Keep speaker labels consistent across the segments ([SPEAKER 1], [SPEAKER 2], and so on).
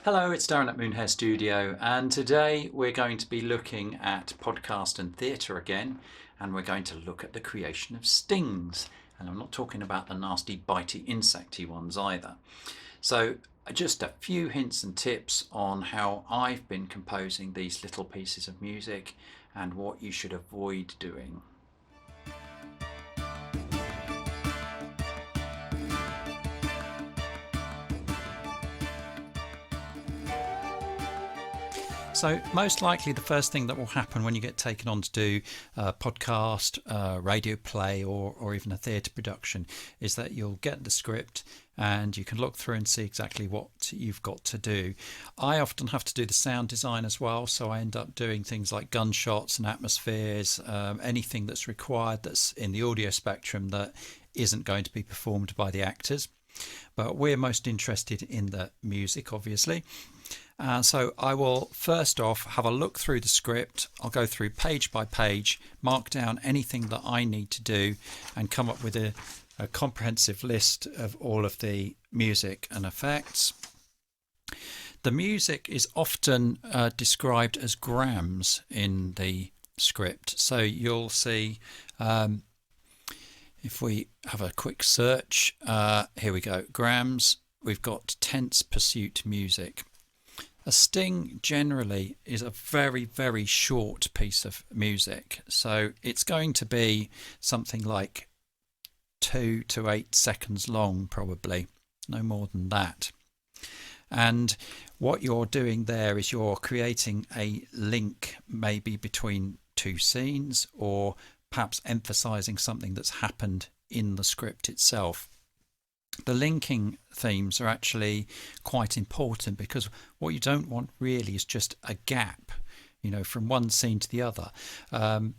[SPEAKER 1] Hello, it's Darren at Moonhare Studio, and today we're going to be looking at podcast and theatre again, and we're going to look at the creation of stings. And I'm not talking about the nasty, bitey, insecty ones either. So, just a few hints and tips on how I've been composing these little pieces of music and what you should avoid doing. So most likely the first thing that will happen when you get taken on to do a podcast, radio play or even a theatre production is that you'll get the script and you can look through and see exactly what you've got to do. I often have to do the sound design as well, so I end up doing things like gunshots and atmospheres, anything that's required that's in the audio spectrum that isn't going to be performed by the actors. But we're most interested in the music, obviously. So I will first off have a look through the script. I'll go through page by page, mark down anything that I need to do and come up with a comprehensive list of all of the music and effects. The music is often described as grams in the script. So you'll see, if we have a quick search, here we go, grams, we've got tense pursuit music. A sting generally is a very, very short piece of music, so it's going to be something like 2 to 8 seconds long, probably, no more than that. And what you're doing there is you're creating a link maybe between two scenes, or perhaps emphasizing something that's happened in the script itself. The linking themes are actually quite important, because what you don't want really is just a gap, from one scene to the other.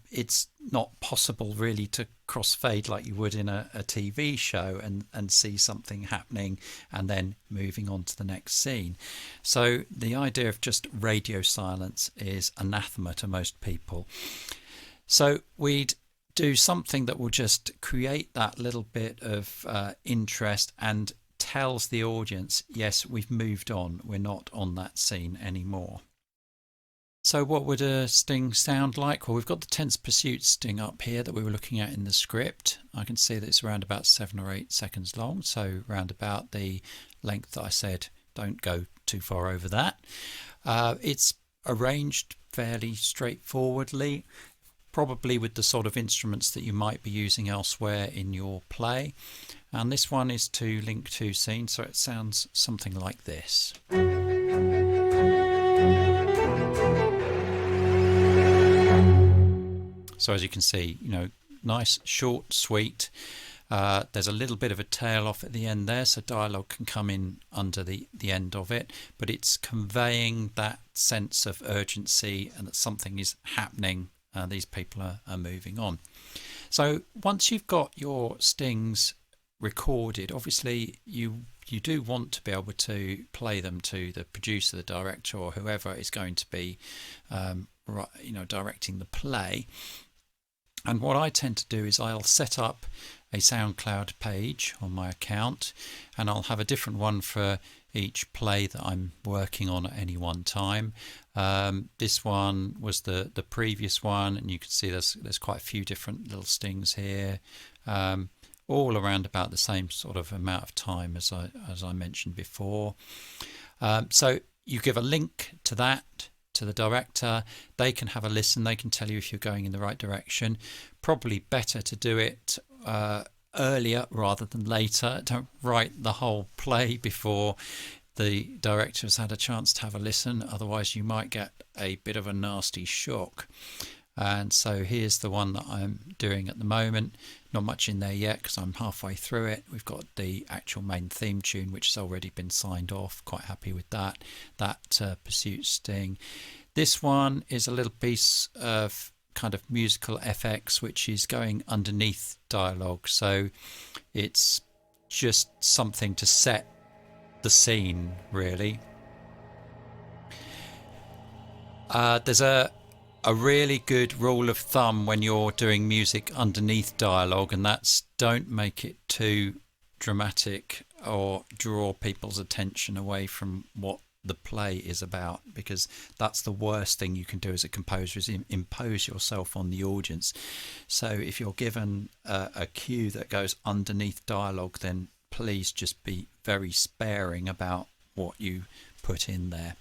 [SPEAKER 1] It's not possible really to crossfade like you would in a TV show and see something happening and then moving on to the next scene. So the idea of just radio silence is anathema to most people. So we'd do something that will just create that little bit of interest and tells the audience, yes, we've moved on, we're not on that scene anymore. So what would a sting sound like? Well, we've got the tense pursuit sting up here that we were looking at in the script. I can see that it's around about 7 or 8 seconds long, so around about the length that I said. Don't go too far over that. It's arranged fairly straightforwardly, probably with the sort of instruments that you might be using elsewhere in your play. And this one is to link two scenes, so it sounds something like this. So as you can see, nice, short, sweet. There's a little bit of a tail off at the end there, so dialogue can come in under the end of it, but it's conveying that sense of urgency and that something is happening. These people are moving on. So once you've got your stings recorded, obviously you do want to be able to play them to the producer, the director, or whoever is going to be directing the play. And what I tend to do is I'll set up a SoundCloud page on my account, and I'll have a different one for each play that I'm working on at any one time. This one was the previous one, and you can see there's quite a few different little stings here, all around about the same sort of amount of time as I mentioned before. So you give a link to that to the director. They can have a listen, they can tell you if you're going in the right direction. Probably better to do it earlier rather than later. Don't write the whole play before the director has had a chance to have a listen, otherwise you might get a bit of a nasty shock. And so here's the one that I'm doing at the moment. Not much in there yet because I'm halfway through it. We've got the actual main theme tune, which has already been signed off. Quite happy with that pursuit sting. This one is a little piece of kind of musical FX which is going underneath dialogue, so it's just something to set the scene really. There's a really good rule of thumb when you're doing music underneath dialogue, and that's don't make it too dramatic or draw people's attention away from what the play is about, because that's the worst thing you can do as a composer, is impose yourself on the audience. So if you're given a cue that goes underneath dialogue, then please just be very sparing about what you put in there.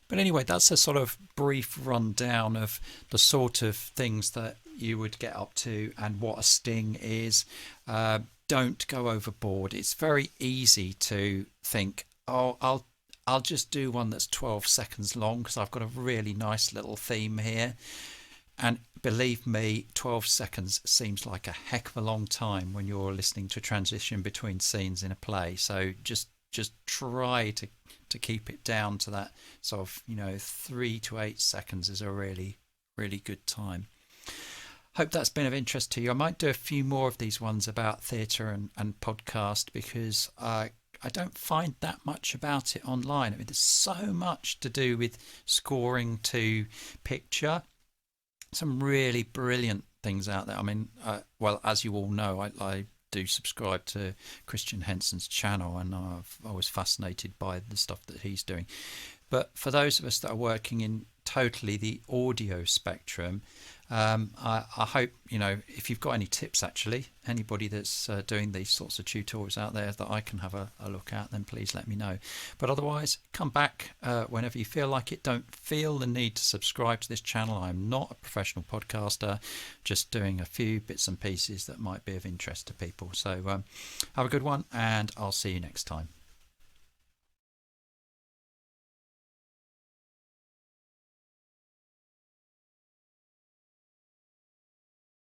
[SPEAKER 1] But anyway, that's a sort of brief rundown of the sort of things that you would get up to and what a sting is. Don't go overboard. It's very easy to think, oh, I'll just do one that's 12 seconds long because I've got a really nice little theme here. And believe me, 12 seconds seems like a heck of a long time when you're listening to transition between scenes in a play. So just try to keep it down to that sort of, 3 to 8 seconds is a really, really good time. Hope that's been of interest to you. I might do a few more of these ones about theatre and podcast, because I don't find that much about it online. I mean, there's so much to do with scoring to picture. Some really brilliant things out there. I mean, well, as you all know, I do subscribe to Christian Henson's channel, and I was fascinated by the stuff that he's doing. But for those of us that are working in totally the audio spectrum, I hope, if you've got any tips, actually, anybody that's doing these sorts of tutorials out there that I can have a look at, then please let me know. But otherwise, come back whenever you feel like it. Don't feel the need to subscribe to this channel. I'm not a professional podcaster, just doing a few bits and pieces that might be of interest to people. So have a good one, and I'll see you next time.